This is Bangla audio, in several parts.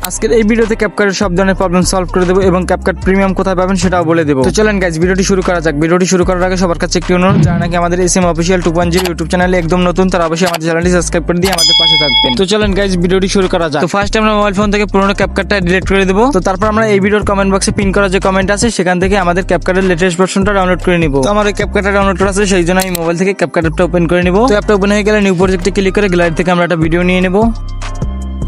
আজকের এই ভিডিওতে ক্যাপকাটের সব ধরনের প্রবলেম সলভ করে দেবো এবং ক্যাপকাট প্রিমিয়াম কোথায় পাবেন সেটাও বলে দেবো। তো চলেন গাইস ভিডিওটি শুরু করা যাক। ভিডিওটি শুরু করার আগে সবার কাছে একটি অনুরোধ, যারা নাকি আমাদের এসএম অফিসিয়াল 2.0 ইউটিউব চ্যানেলে একদম নতুন, তারা অবশ্যই আমাদের চ্যানেলটি সাবস্ক্রাইব করে দিয়ে আমাদের পাশে থাকবেন। তো চলেন গাইস ভিডিওটি শুরু করা যাক। তো ফার্স্ট আমরা মোবাইল ফোন থেকে পুরোনো ক্যাপকাটটা ডিলিট করে দেবো। তো তারপর আমরা এই ভিডিওর কমেন্ট বক্সে পিন করা যে কমেন্ট আছে সেখান থেকে আমাদের ক্যাপকাটের লেটেস্ট ভার্সনটা ডাউনলোড করে নিব। তো আমার এই ক্যাপকাটটা ডাউনলোড করা আছে, সেই জন্য আমি মোবাইল থেকে ক্যাপকাট অ্যাপটা ওপেন করে নিব। তো অ্যাপটা ওপেন হয়ে গেলে নিউ প্রজেক্টে ক্লিক করে গ্যালারি থেকে আমরা একটা ভিডিও নিয়ে নেব।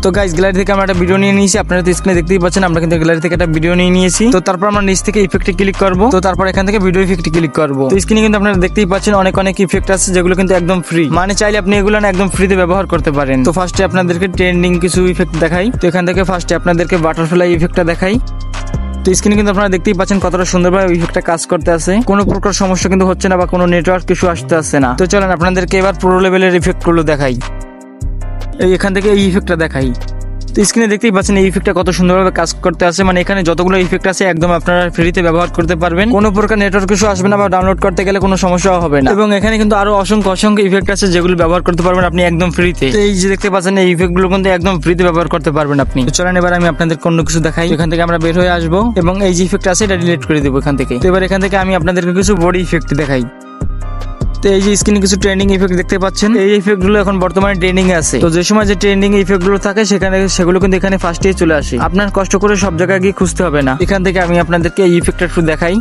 তো গাইস গ্যালারি থেকে আমরা একটা ভিডিও নিয়ে নিয়েছি, আপনারা তো স্ক্রিনে দেখতেই পাচ্ছেন আমরা কিন্তু গ্যালারি থেকে একটা ভিডিও নিয়ে নিয়েছি। তো তারপর আমরা নিচ থেকে ইফেক্টে ক্লিক করব। তো তারপর এখান থেকে ভিডিও ইফেক্টে ক্লিক করব। তো স্ক্রিনে কিন্তু আপনারা দেখতেই পাচ্ছেন অনেক ইফেক্ট আছে যেগুলো কিন্তু একদম ফ্রি, মানে চাইলে আপনি এগুলো না একদম ফ্রিতে ব্যবহার করতে পারেন। তো ফার্স্টে আপনাদেরকে ট্রেন্ডিং কিছু ইফেক্ট দেখাই। তো এখান থেকে ফার্স্টে আপনাদেরকে বাটারফ্লাই ইফেক্টটা দেখাই। তো স্ক্রিনে কিন্তু আপনারা দেখতেই পাচ্ছেন কতটা সুন্দরভাবে ইফেক্টটা কাজ করতে আছে, কোনো প্রকার সমস্যা কিন্তু হচ্ছে না বা কোনো নেটওয়ার্ক কিছু আসতে আসছে না। তো চলেন আপনাদেরকে এবার প্রো লেভেলের ইফেক্টগুলো দেখাই। এখান থেকে এই ইফেক্টটা দেখাই। তো স্ক্রিনে দেখতেই পাচ্ছেন এই ইফেক্টটা কত সুন্দরভাবে কাজ করতে আছে, মানে এখানে যতগুলো ইফেক্ট আছে একদম আপনারা ফ্রিতে ব্যবহার করতে পারবেন, কোনো প্রকার নেটওয়ার্ক ইস্যু আসবে না বা ডাউনলোড করতে গেলে কোনো সমস্যাও হবে না। এবং এখানে কিন্তু আরো অসংখ্য ইফেক্ট আছে যেগুলো ব্যবহার করতে পারবেন আপনি একদম ফ্রিতে। তো এই যে দেখতে পাচ্ছেন এই ইফেক্টগুলো কিন্তু একদম ফ্রিতে ব্যবহার করতে পারবেন আপনি। তো চলেন এবার আমি আপনাদের অন্য কিছু দেখাই। এখান থেকে আমরা বের হয়ে আসবো এবং এই যে ইফেক্ট আছে এটা ডিলিট করে দেবো এখান থেকে। তো এবার এখান থেকে আমি আপনাদেরকে কিছু বডি ইফেক্ট দেখাই। তো এই যে স্ক্রিনে কিছু ট্রেন্ডিং ইফেক্ট দেখতে পাচ্ছেন, এই ইফেক্টগুলো এখন বর্তমানে ট্রেন্ডিং এ আছে। তো যে সময় যে ট্রেন্ডিং ইফেক্টগুলো থাকে সেগুলো কিন্তু এখানে ফার্স্টে চলে আসে, আপনার কষ্ট করে সব জায়গায় গিয়ে খুঁজতে হবে না। এখান থেকে আমি আপনাদেরকে এই ইফেক্টটা একটু দেখাই।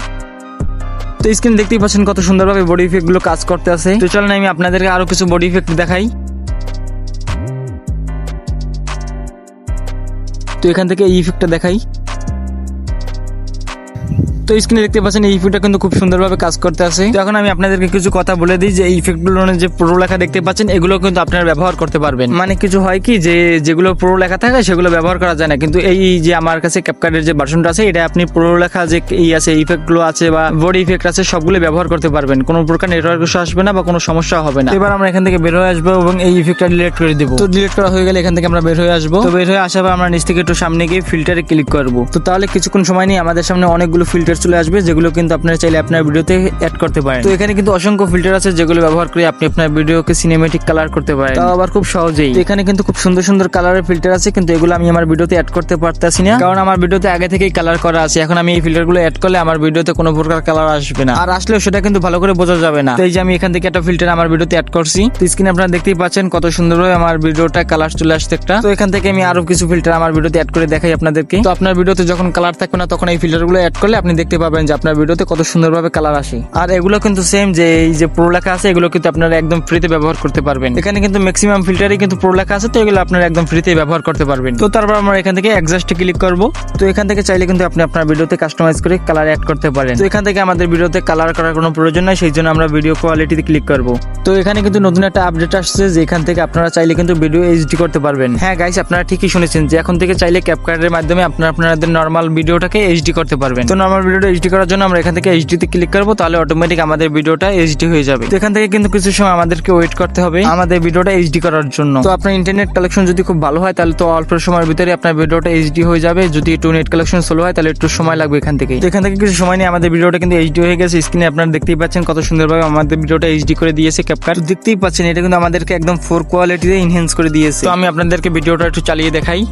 তো স্ক্রিনে দেখতেই পাচ্ছেন কত সুন্দরভাবে বডি ইফেক্টগুলো কাজ করতে আছে। তো চলেন আমি আপনাদেরকে আরো কিছু বডি ইফেক্ট দেখাই। তো এখান থেকে এই ইফেক্টটা দেখাই। তো স্ক্রিনে দেখতে পাচ্ছেন এই ইফেক্টটা কিন্তু খুব সুন্দরভাবে কাজ করতে আছে। তো এখন আমি আপনাদেরকে কিছু কথা বলে দিই যে এই ইফেক্টগুলো যে প্রো লেখা দেখতে পাচ্ছেন এগুলো কিন্তু আপনারা ব্যবহার করতে পারবেন। মানে কিছু হয় কি যে যেগুলো প্রো লেখা থাকে সেগুলো ব্যবহার করা যায় না, কিন্তু এই যে আমার কাছে ক্যাপকাটের যে ভার্সনটা আছে এটা আপনি প্রো লেখা যে এই আছে ইফেক্টগুলো আছে বা বডি ইফেক্ট আছে সবগুলো ব্যবহার করতে পারবেন, কোনো প্রকার নেটওয়ার্ক ইস্যু আসবে না বা কোনো সমস্যা হবে না। এবার আমরা এখান থেকে বের হয়ে আসবো এবং এই ইফেক্টটা ডিলিট করে দেবো। তো ডিলিট করা হয়ে গেলে এখান থেকে আমরা বের হয়ে আসবো। তো বের হয়ে আসার পর আমরা নিচ থেকে একটু সামনে গিয়ে ফিল্টারে ক্লিক করবো। তো তাহলে কিছুক্ষণ সময় নিয়ে আমাদের সামনে অনেকগুলো ফিল্টার চলে আসবে যেগুলো কিন্তু আপনারা চাইলে আপনার ভিডিওতে অ্যাড করতে পারেন। তো এখানে কিন্তু অসংখ্য ফিল্টার আছে যেগুলো ব্যবহার করে আপনি আপনার ভিডিওকে সিনেমেটিক কালার করতে পারেন, তাও আবার খুব সহজেই। তো এখানে কিন্তু খুব সুন্দর কালারের ফিল্টার আছে, কিন্তু এগুলো আমি আমার ভিডিওতে অ্যাড করতে পারতাছি না, কারণ আমার ভিডিওতে আগে থেকেই কালার করা আছে। এখন আমি এই ফিল্টারগুলো অ্যাড করলে আমার ভিডিওতে কোনো প্রকার কালার আসবে না, আর আসলেও সেটা কিন্তু ভালো করে বোঝা যাবে না। তো এই যে আমি এখান থেকে একটা ফিল্টার আমার ভিডিওতে অ্যাড করছি। তো স্ক্রিনে আপনারা দেখতেই পাচ্ছেন কত সুন্দরভাবে আমার ভিডিওটা কালার চলে আসছে একটা। তো এখান থেকে আমি আরো কিছু ফিল্টার আমার ভিডিওতে অ্যাড করে দেখাই আপনাদেরকে। তো আপনার ভিডিওতে যখন কালার থাকবে না তখন এই ফিল্টারগুলো অ্যাড করলে আপনি দেখতে পাবেন যে আপনার ভিডিওতে কত সুন্দরভাবে কালার আসে। আর এগুলো কিন্তু সেম যে এই যে প্রো লেখা আছে এগুলো কিন্তু আপনারা একদম ফ্রিতে ব্যবহার করতে পারবেন। এখানে কিন্তু ম্যাক্সিমাম ফিল্টারই কিন্তু প্রো লেখা আছে, তো এগুলো আপনারা একদম ফ্রিতে ব্যবহার করতে পারবেন। তো তারপর আমরা এখান থেকে অ্যাডজাস্টে ক্লিক করব। তো এখান থেকে চাইলে কিন্তু আপনি আপনার ভিডিওতে কাস্টমাইজ করে কালার অ্যাড করতে পারেন। তো এখান থেকে আমাদের ভিডিওতে কালার করার কোনো প্রয়োজন নাই, সেই জন্য আমরা ভিডিও কোয়ালিটিতে ক্লিক করব। তো এখানে কিন্তু নতুন একটা আপডেট আসছে যে এখান থেকে আপনারা চাইলে কিন্তু ভিডিও এইচডি করতে পারবেন। হ্যাঁ গাইস, আপনারা ঠিকই শুনেছেন যে এখন থেকে চাইলে ক্যাপকাটের মাধ্যমে আপনাদের নরমাল ভিডিওটাকে এইচডি করতে পারবেন। তো নরমাল ভিডিওটা এইচডি করার জন্য আমরা এখান থেকে এইচডি তে ক্লিক করব, তাহলে অটোমেটিক আমাদের ভিডিওটা এইচডি হয়ে যাবে। তো এখান থেকে কিন্তু কিছু সময় আমাদেরকে ওয়েট করতে হবে আমাদের ভিডিওটা এইচডি করার জন্য। তো আপনার ইন্টারনেট কালেকশন যদি খুব ভালো হয় তাহলে তো অল্প সময়ের ভিতরে আপনার ভিডিওটা এইচডি হয়ে যাবে। যদি একটু নেট কালেকশন স্লো হয় তাহলে একটু সময় লাগবে এখান থেকে। তো এখান থেকে কিছু সময় নিয়ে আমাদের ভিডিওটা কিন্তু এইচডি হয়ে গেছে। স্ক্রিনে আপনারা দেখতেই পাচ্ছেন কত সুন্দরভাবে আমাদের ভিডিওটা এইচডি করে দিয়েছে ক্যাপকাট। দেখতেই পাচ্ছেন এটা কিন্তু আমাদেরকে একদম 4 কোয়ালিটিতে এনহ্যান্স করে দিয়েছে। তো আমি আপনাদেরকে ভিডিওটা একটু চালিয়ে দেখাই।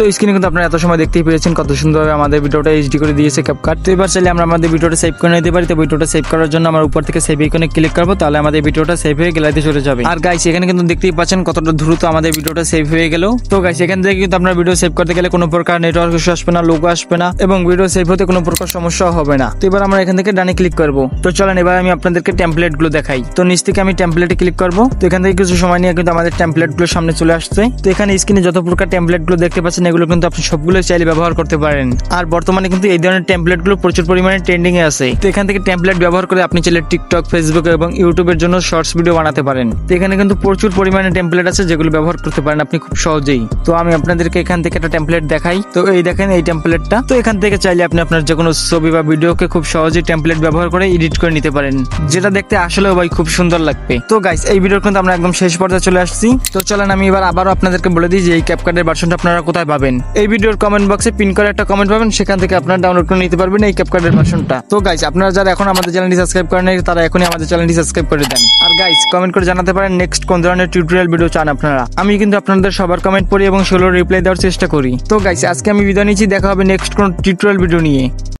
তো স্ক্রিনে কিন্তু আপনারা এত সময় দেখতেই পেয়েছেন কত সুন্দরভাবে আমাদের ভিডিওটা এইচডি করে দিয়েছে ক্যাপকাট। তো এবার চাইলে আমরা আমাদের ভিডিওটা সেভ করে নিতে পারি। তো ভিডিওটা সেভ করার জন্য আমরা উপর থেকে সেভ আইকনে ক্লিক করব, তাহলে আমাদের ভিডিওটা সেভ হয়ে গ্যালারিতে চলে যাবে। আর গাইস এখানে কিন্তু দেখতেই পাচ্ছেন কতটা দ্রুত আমাদের ভিডিওটা সেভ হয়ে গেল। তো গাইস এখান থেকে কিন্তু আপনার ভিডিও সেভ করতে গেলে কোনো প্রকার নেটওয়ার্ক ইস্যু আসবে না, লোগো আসবে না এবং ভিডিও সেভ হতে কোনো প্রকার সমস্যাও হবে না। তো এবার আমরা এখান থেকে ডানে ক্লিক করব। তো চলেন এবার আমি আপনাদেরকে টেমপ্লেট গুলো দেখাই। তো নিচ থেকে আমি টেমপ্লেটে ক্লিক করব। তো এখান থেকে কিছু সময় নিয়ে কিন্তু আমাদের টেমপ্লেট গুলো সামনে চলে আসছে। তো এখানে স্ক্রিনে যত প্রকার টেমপ্লেট গুলো দেখতে পাচ্ছেন এগুলো কিন্তু আপনি সবগুলো চাইলে ব্যবহার করতে পারেন। আর বর্তমানে কিন্তু এই ধরনের টেমপ্লেট গুলো প্রচুর পরিমাণে ট্রেন্ডিং এ আছে। তো এখান থেকে টেমপ্লেট ব্যবহার করে আপনি চাইলে টিকটক, ফেসবুক এবং ইউটিউবের জন্য শর্টস ভিডিও বানাতে পারেন। তো এখানে কিন্তু প্রচুর পরিমাণে টেমপ্লেট আছে যেগুলো ব্যবহার করতে পারেন আপনি খুব সহজেই। তো আমি আপনাদেরকে এখান থেকে একটা টেমপ্লেট দেখাই। তো এই দেখেন এই টেমপ্লেটটা। তো এখান থেকে চাইলে আপনি আপনার যে কোনো ছবি বা ভিডিওকে খুব সহজেই টেমপ্লেট ব্যবহার করে এডিট করে নিতে পারেন, যেটা দেখতে আসলেও ভাই খুব সুন্দর লাগবে। তো গাইস এই ভিডিওর কিন্তু আমরা একদম শেষ পর্যায়ে চলে আসছি। তো চলেন আমি এবার আবারও আপনাদেরকে বলে দিই যে এই ক্যাপকাটের ভার্সনটা আপনারা কোথায় পাবেন। পাবেন। এই ভিডিওর কমেন্ট বক্সে পিন করে একটা কমেন্ট পাবেন, সেখান থেকে আপনারা ডাউনলোড করে নিতে পারবেন এই ক্যাপকাটের ভার্সনটা। তো গাইস, আপনারা যারা এখন আমাদের চ্যানেলটি সাবস্ক্রাইব করেন নাই তারা এখনই আমাদের চ্যানেলটি সাবস্ক্রাইব করে দেন। আর গাইস, কমেন্ট করে জানাতে পারেন নেক্সট কোন ধরনের টিউটোরিয়াল ভিডিও চান আপনারা। আমি কিন্তু আপনাদের সবার কমেন্ট পড়ি এবং সেগুলোর রিপ্লাই দেওয়ার চেষ্টা করি। তো গাইস, আজকে আমি বিদায় নিচ্ছি, দেখা হবে নেক্সট কোন টিউটোরিয়াল ভিডিও নিয়ে।